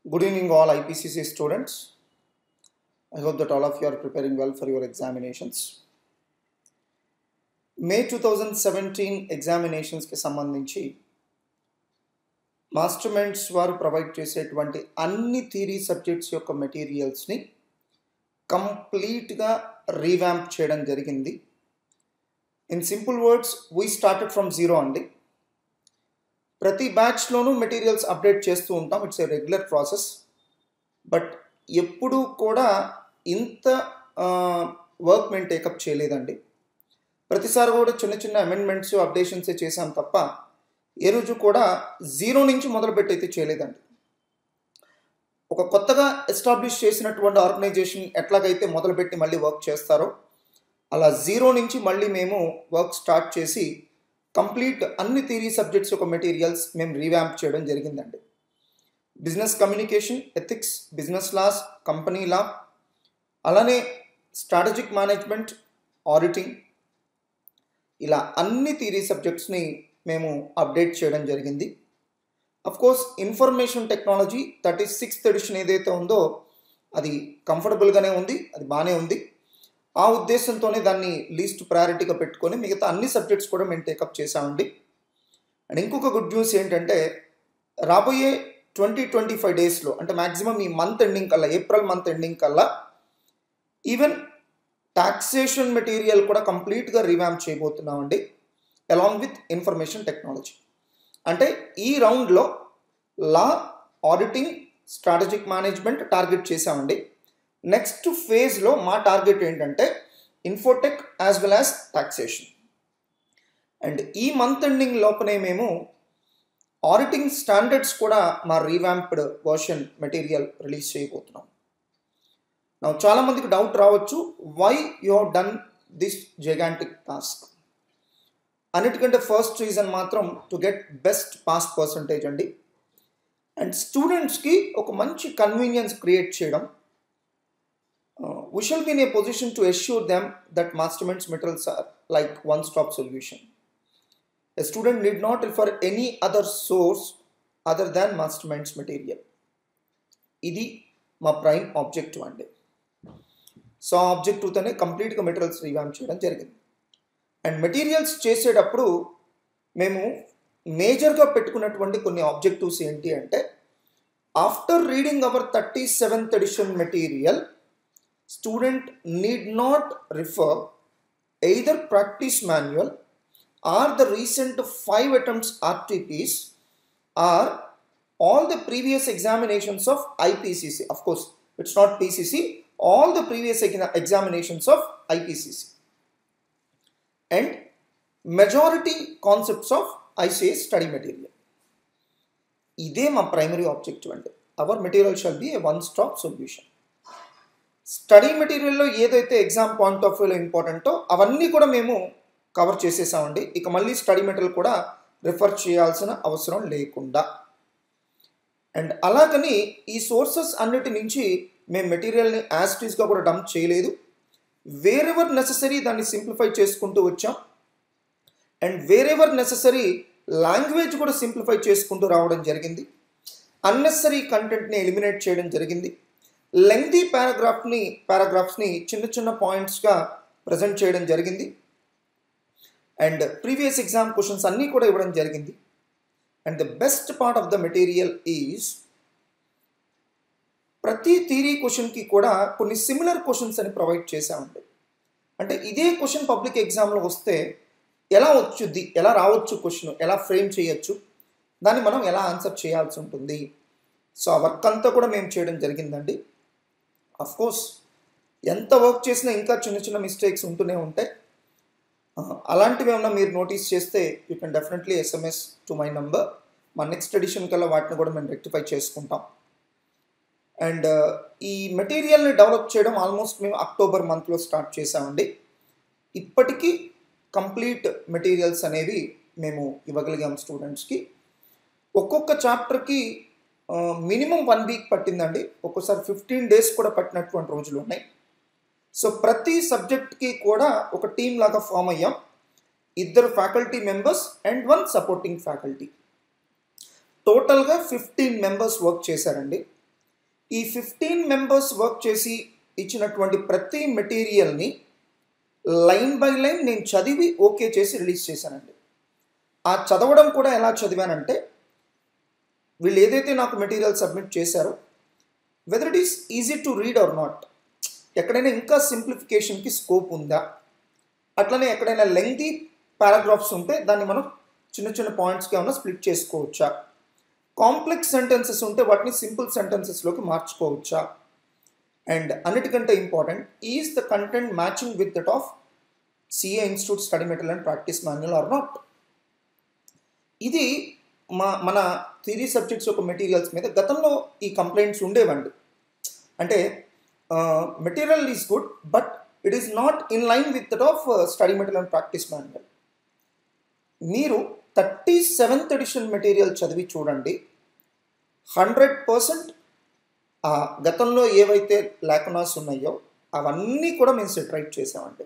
Good evening, all IPCC students. I hope that all of you are preparing well for your examinations. May 2017 examinations కి సంబంధించి మాస్టర్మెంట్స్ వారు provide చేసేటువంటి అన్ని theory subjects యొక్క మెటీరియల్స్ని కంప్లీట్గా revamp చేయడం జరిగింది. In simple words, we started from zero అండి. ప్రతి బ్యాచ్లోనూ మెటీరియల్స్ అప్డేట్ చేస్తూ ఉంటాం. It's a regular process. But ఎప్పుడూ కూడా ఇంత వర్క్ మేము టేకప్ చేయలేదండి. ప్రతిసారి కూడా చిన్న చిన్న అమెండ్మెంట్స్ అప్డేషన్సే చేశాం తప్ప ఏ రోజు కూడా జీరో నుంచి మొదలుపెట్టి అయితే చేయలేదండి. ఒక కొత్తగా ఎస్టాబ్లిష్ చేసినటువంటి ఆర్గనైజేషన్ ఎట్లాగైతే మొదలుపెట్టి మళ్ళీ వర్క్ చేస్తారో అలా జీరో నుంచి మళ్ళీ మేము వర్క్ స్టార్ట్ చేసి కంప్లీట్ అన్ని థియరీ సబ్జెక్ట్స్ యొక్క మెటీరియల్స్ మేము రీవ్యాంప్ చేయడం జరిగిందండి. Business communication, ethics, business laws, company law, అలానే స్ట్రాటజిక్ మేనేజ్మెంట్, ఆడిటింగ్, ఇలా అన్ని థియరీ సబ్జెక్ట్స్ని మేము అప్డేట్ చేయడం జరిగింది. Of course information technology 36th edition ఏదైతే ఉందో అది కంఫర్టబుల్గానే ఉంది, అది బాగానే ఉంది. ఆ ఉద్దేశంతోనే దాన్ని లీస్ట్ ప్రయారిటీగా పెట్టుకొని మిగతా అన్ని సబ్జెక్ట్స్ కూడా మేము టేకప్ చేసామండి. అండ్ ఇంకొక గుడ్ న్యూస్ ఏంటంటే రాబోయే 20-25 డేస్లో, అంటే మ్యాక్సిమం ఈ మంత్ ఎండింగ్ కల్లా, ఏప్రిల్ మంత్ ఎండింగ్ కల్లా ఈవెన్ టాక్సేషన్ మెటీరియల్ కూడా కంప్లీట్గా రీవ్యాంప్ చేయబోతున్నామండి, అలాంగ్ విత్ ఇన్ఫర్మేషన్ టెక్నాలజీ. అంటే ఈ రౌండ్లో law, auditing, strategic management target చేసామండి. నెక్స్ట్ ఫేజ్లో మా టార్గెట్ ఏంటంటే infotech as well as taxation. And ఈ మంత్ ఎండింగ్ లోపలే మేము ఆడిటింగ్ స్టాండర్డ్స్ కూడా మా రీవ్యాంప్డ్ వర్షన్ మెటీరియల్ రిలీజ్ చేయబోతున్నాం. నా చాలామందికి డౌట్ రావచ్చు, why you have done this gigantic task. అన్నిటికంటే ఫస్ట్ రీజన్ మాత్రం to get best pass percentage అండి. అండ్ స్టూడెంట్స్కి ఒక మంచి కన్వీనియన్స్ క్రియేట్ చేయడం. We shall be in a position to assure them that Masterminds materials are like one-stop solution. A student need not refer any other source other than Masterminds material. ఇది మా prime objective అండి. So ఆ ఆబ్జెక్టివ్తోనే కంప్లీట్గా materials revamp చేయడం జరిగింది. And materials చేసేటప్పుడు మేము మేజర్గా పెట్టుకున్నటువంటి కొన్ని ఆబ్జెక్టివ్స్ ఏంటి అంటే, after reading our 37th edition material, student need not refer either practice manual or the recent 5 attempts RTPs or all the previous examinations of IPCC. Of course, it's not PCC, all the previous examinations of IPCC. And majority concepts of ICS study material. ఇదే మా primary objective అండి. Our material shall be a one stop solution. Study మెటీరియల్లో ఏదైతే exam point of వ్యూలో ఇంపార్టెంటో అవన్నీ కూడా మేము కవర్ చేసేసామండి. ఇక మళ్ళీ స్టడీ మెటీరియల్ కూడా రిఫర్ చేయాల్సిన అవసరం లేకుండా. అండ్ అలాగని ఈ సోర్సెస్ అన్నిటి నుంచి మేము మెటీరియల్ని యాజ్ ఇట్ ఈస్గా కూడా డంప్ చేయలేదు. వేరెవర్ నెససరీ దాన్ని సింప్లిఫై చేసుకుంటూ వచ్చాం. అండ్ వేరెవర్ నెససరీ లాంగ్వేజ్ కూడా సింప్లిఫై చేసుకుంటూ రావడం జరిగింది. అన్నెసరీ కంటెంట్ని ఎలిమినేట్ చేయడం జరిగింది. లెంగ్తీ పారాగ్రాఫ్స్ని చిన్న చిన్న పాయింట్స్గా ప్రజెంట్ చేయడం జరిగింది. అండ్ ప్రీవియస్ ఎగ్జామ్ క్వశ్చన్స్ అన్నీ కూడా ఇవ్వడం జరిగింది. And the best part of the material is ప్రతి థియరీ క్వశ్చన్కి కూడా కొన్ని సిమిలర్ క్వశ్చన్స్ అని ప్రొవైడ్ చేసామండి. అంటే ఇదే క్వశ్చన్ పబ్లిక్ ఎగ్జామ్లో వస్తే ఎలా వచ్చుద్ది, ఎలా రావచ్చు క్వశ్చన్, ఎలా ఫ్రేమ్ చేయొచ్చు, దాన్ని మనం ఎలా ఆన్సర్ చేయాల్సి ఉంటుంది. సో ఆ వర్క్ అంతా కూడా మేము చేయడం జరిగిందండి. అఫ్కోర్స్ ఎంత వర్క్ చేసినా ఇంకా చిన్న చిన్న మిస్టేక్స్ ఉంటూనే ఉంటాయి. అలాంటివి ఏమన్నా మీరు నోటీస్ చేస్తే you can definitely SMS to my number. మా నెక్స్ట్ ఎడిషన్ కల్లా వాటిని కూడా మేము రెక్టిఫై చేసుకుంటాం. అండ్ ఈ మెటీరియల్ని డెవలప్ చేయడం ఆల్మోస్ట్ మేము అక్టోబర్ మంత్లో స్టార్ట్ చేసామండి. ఇప్పటికీ కంప్లీట్ మెటీరియల్స్ అనేవి మేము ఇవ్వగలిగాం స్టూడెంట్స్కి. ఒక్కొక్క చాప్టర్కి మినిమం 1 వీక్ పట్టిందండి. ఒక్కోసారి 15 డేస్ కూడా పట్టినటువంటి రోజులు ఉన్నాయి. సో ప్రతి సబ్జెక్ట్కి కూడా ఒక టీమ్ లాగా ఫామ్ అయ్యాం. 2 faculty members and 1 supporting faculty. టోటల్గా 15 మెంబర్స్ వర్క్ చేశారండి. ఈ 15 మెంబర్స్ వర్క్ చేసి ఇచ్చినటువంటి ప్రతి మెటీరియల్ని లైన్ బై లైన్ నేను చదివి ఓకే చేసి రిలీజ్ చేశానండి. ఆ చదవడం కూడా ఎలా చదివానంటే, వీళ్ళు ఏదైతే నాకు మెటీరియల్ సబ్మిట్ చేశారో whether it is easy to read or not, ఎక్కడైనా ఇంకా సింప్లిఫికేషన్కి స్కోప్ ఉందా, అట్లనే ఎక్కడైనా లెంగ్తీ పారాగ్రాఫ్స్ ఉంటే దాన్ని మనం చిన్న చిన్న పాయింట్స్కి ఏమైనా స్ప్లిట్ చేసుకోవచ్చా, కాంప్లెక్స్ సెంటెన్సెస్ ఉంటే వాటిని సింపుల్ సెంటెన్సెస్లోకి మార్చుకోవచ్చా, అండ్ అన్నిటికంటే important, is the content matching with that of CA institute study material and practice manual are not. ఇది మన థియరీ సబ్జెక్ట్స్ యొక్క మెటీరియల్స్ మీద గతంలో ఈ కంప్లైంట్స్ ఉండేవండి. అంటే material is good but it is not in line with that of study material and practice manual. మీరు 37th edition material చదివి చూడండి, 100% గతంలో ఏవైతే లేఖనాస్ ఉన్నాయో అవన్నీ కూడా మేము సెటరైట్ చేసామండి.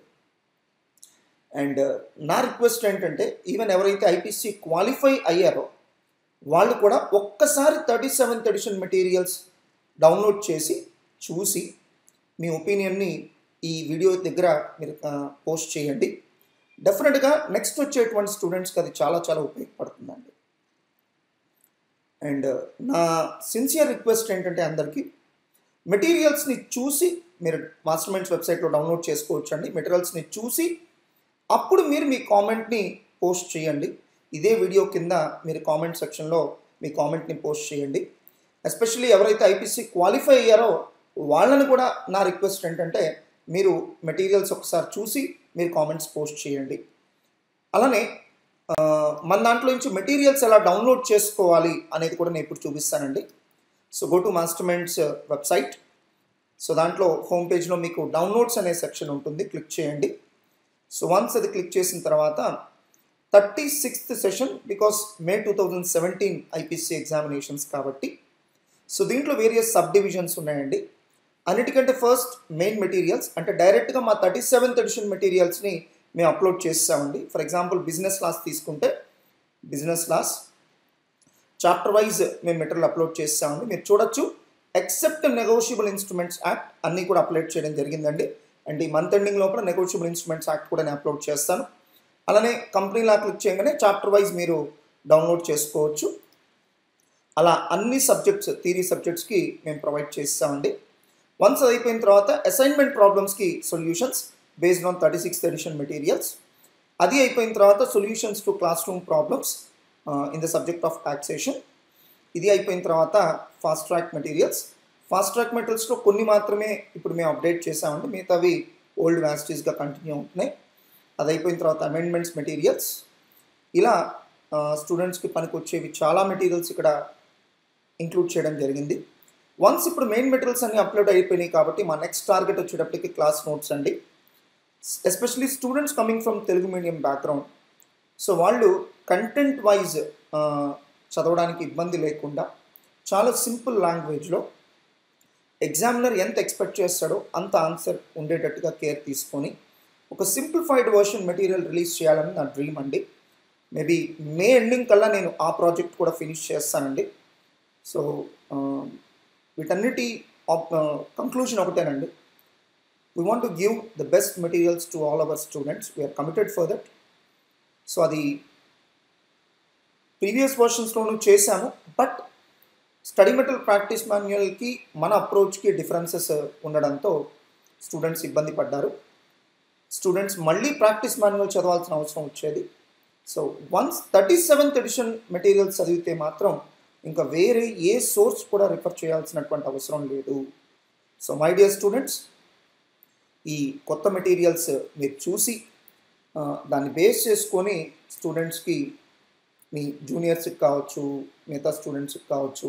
అండ్ నా రిక్వెస్ట్ ఏంటంటే, ఈవెన్ ఎవరైతే ఐపీసీ క్వాలిఫై అయ్యారో వాళ్ళు కూడా ఒక్కసారి 37th ఎడిషన్ మెటీరియల్స్ డౌన్లోడ్ చేసి చూసి మీ ఒపీనియన్ని ఈ వీడియో దగ్గర మీరు పోస్ట్ చేయండి. డెఫినెట్గా నెక్స్ట్ వచ్చేటువంటి స్టూడెంట్స్కి అది చాలా చాలా ఉపయోగపడుతుందండి. అండ్ నా సిన్సియర్ రిక్వెస్ట్ ఏంటంటే, అందరికీ మెటీరియల్స్ని చూసి మీరు మాస్టర్ మైండ్స్ వెబ్సైట్లో డౌన్లోడ్ చేసుకోవచ్చండి. మెటీరియల్స్ని చూసి అప్పుడు మీరు మీ కామెంట్ని పోస్ట్ చేయండి. ఇదే వీడియో కింద మీరు కామెంట్ సెక్షన్లో మీ కామెంట్ని పోస్ట్ చేయండి. ఎస్పెషల్లీ ఎవరైతే ఐపీసీ క్వాలిఫై అయ్యారో వాళ్ళని కూడా నా రిక్వెస్ట్ ఏంటంటే, మీరు మెటీరియల్స్ ఒకసారి చూసి మీరు కామెంట్స్ పోస్ట్ చేయండి. అలానే మన దాంట్లో నుంచి మెటీరియల్స్ ఎలా డౌన్లోడ్ చేసుకోవాలి అనేది కూడా నేను ఇప్పుడు చూపిస్తానండి. So go to master minds website. So దాంట్లో హోమ్ పేజ్లో మీకు డౌన్లోడ్స్ అనే సెక్షన్ ఉంటుంది, క్లిక్ చేయండి. సో వన్స్ అది క్లిక్ చేసిన తర్వాత 36th session, because May 2017 IPC examinations కాబట్టి సో దీంట్లో వేరియస్ సబ్ డివిజన్స్ ఉన్నాయండి. అన్నిటికంటే ఫస్ట్ మెయిన్ మెటీరియల్స్, అంటే డైరెక్ట్గా మా 37th ఎడిషన్ మెటీరియల్స్ని మేము అప్లోడ్ చేస్తామండి. ఫర్ ఎగ్జాంపుల్ బిజినెస్ లాస్ తీసుకుంటే బిజినెస్ లాస్ చాప్టర్ వైజ్ మేము మెటీరియల్ అప్లోడ్ చేస్తామండి. మీరు చూడొచ్చు, ఎక్సెప్ట్ నెగోషియబుల్ ఇన్స్ట్రుమెంట్స్ యాక్ట్ అన్నీ కూడా అప్లోడ్ చేయడం జరిగిందండి. అండ్ ఈ మంత్ ఎండింగ్ లోపల నెగోషియబుల్ ఇన్స్ట్రుమెంట్స్ యాక్ట్ కూడా నేను అప్లోడ్ చేస్తాను. అలానే కంపెనీలా క్లిక్ చేయగానే చాప్టర్ వైజ్ మీరు డౌన్లోడ్ చేసుకోవచ్చు. అలా అన్ని సబ్జెక్ట్స్, థియరీ సబ్జెక్ట్స్కి మేము ప్రొవైడ్ చేస్తామండి. వన్స్ అది అయిపోయిన తర్వాత అసైన్మెంట్ ప్రాబ్లమ్స్కి solutions based on 36th edition materials, అది అయిపోయిన తర్వాత solutions to classroom problems in the subject of taxation, ఇది అయిపోయిన తర్వాత fast track materials. Fast track మెటీరియల్స్లో కొన్ని మాత్రమే ఇప్పుడు మేము అప్డేట్ చేసామండి, మిగతావి ఓల్డ్ వ్యాస్టీస్గా కంటిన్యూ అవుతున్నాయి. అది అయిపోయిన తర్వాత అమెండ్మెంట్స్ మెటీరియల్స్, ఇలా స్టూడెంట్స్కి పనికి వచ్చేవి చాలా మెటీరియల్స్ ఇక్కడ ఇంక్లూడ్ చేయడం జరిగింది. వన్స్ ఇప్పుడు మెయిన్ మెటీరియల్స్ అన్ని అప్లోడ్ అయిపోయినాయి కాబట్టి మా నెక్స్ట్ టార్గెట్ వచ్చేటప్పటికి క్లాస్ నోట్స్ అండి. Especially students coming from Telugu medium background, so వాళ్ళు కంటెంట్ వైజ్ చదవడానికి ఇబ్బంది లేకుండా చాలా సింపుల్ లాంగ్వేజ్లో ఎగ్జామినర్ ఎంత ఎక్స్పెక్ట్ చేస్తాడో అంత ఆన్సర్ ఉండేటట్టుగా కేర్ తీసుకొని ఒక సింప్లిఫైడ్ వర్షన్ మెటీరియల్ రిలీజ్ చేయాలని నా డ్రీమ్ అండి. మేబీ మే ఎండింగ్ కల్లా నేను ఆ ప్రాజెక్ట్ కూడా ఫినిష్ చేస్తానండి. సో వీటన్నిటి కంక్లూజన్ ఒకటేనండి, we want to give the best materials to all our students. We are committed for that. So అది ప్రీవియస్ వర్షన్స్లోనూ చేశాము, బట్ స్టడీ మెటీరియల్ ప్రాక్టీస్ మాన్యువల్కి మన అప్రోచ్కి డిఫరెన్సెస్ ఉండడంతో స్టూడెంట్స్ ఇబ్బంది పడ్డారు. స్టూడెంట్స్ మళ్ళీ ప్రాక్టీస్ మాన్యువల్ చదవాల్సిన అవసరం వచ్చేది. So once 37th edition materials చదివితే మాత్రం ఇంకా వేరే ఏ సోర్స్ కూడా రిఫర్ చేయాల్సినటువంటి అవసరం లేదు. సో మై డియర్ స్టూడెంట్స్, ఈ కొత్త మెటీరియల్స్ మీరు చూసి దాన్ని బేస్ చేసుకొని స్టూడెంట్స్కి, మీ జూనియర్స్కి కావచ్చు, మిగతా స్టూడెంట్స్కి కావచ్చు,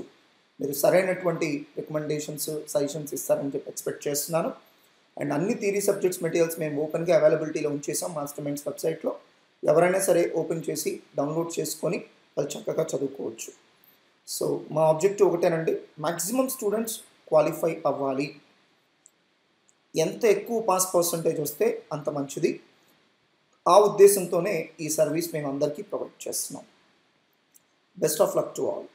మీరు సరైనటువంటి రికమెండేషన్స్, సజెషన్స్ ఇస్తారని చెప్పి ఎక్స్పెక్ట్ చేస్తున్నాను. అండ్ అన్ని థియరీ సబ్జెక్ట్స్ మెటీరియల్స్ మేము ఓపెన్గా అవైలబిలిటీలో ఉంచేసాం మాస్టర్ మైండ్స్ వెబ్సైట్లో. ఎవరైనా సరే ఓపెన్ చేసి డౌన్లోడ్ చేసుకొని వాళ్ళు చక్కగా చదువుకోవచ్చు. సో మా ఆబ్జెక్టివ్ ఒకటేనండి, మ్యాక్సిమం స్టూడెంట్స్ క్వాలిఫై అవ్వాలి. ఎంత ఎక్కువ పాస్ పర్సంటేజ్ వస్తే అంత మంచిది. ఆ ఉద్దేశంతోనే ఈ సర్వీస్ మేము అందరికీ ప్రొవైడ్ చేస్తున్నాం. Best of luck to all.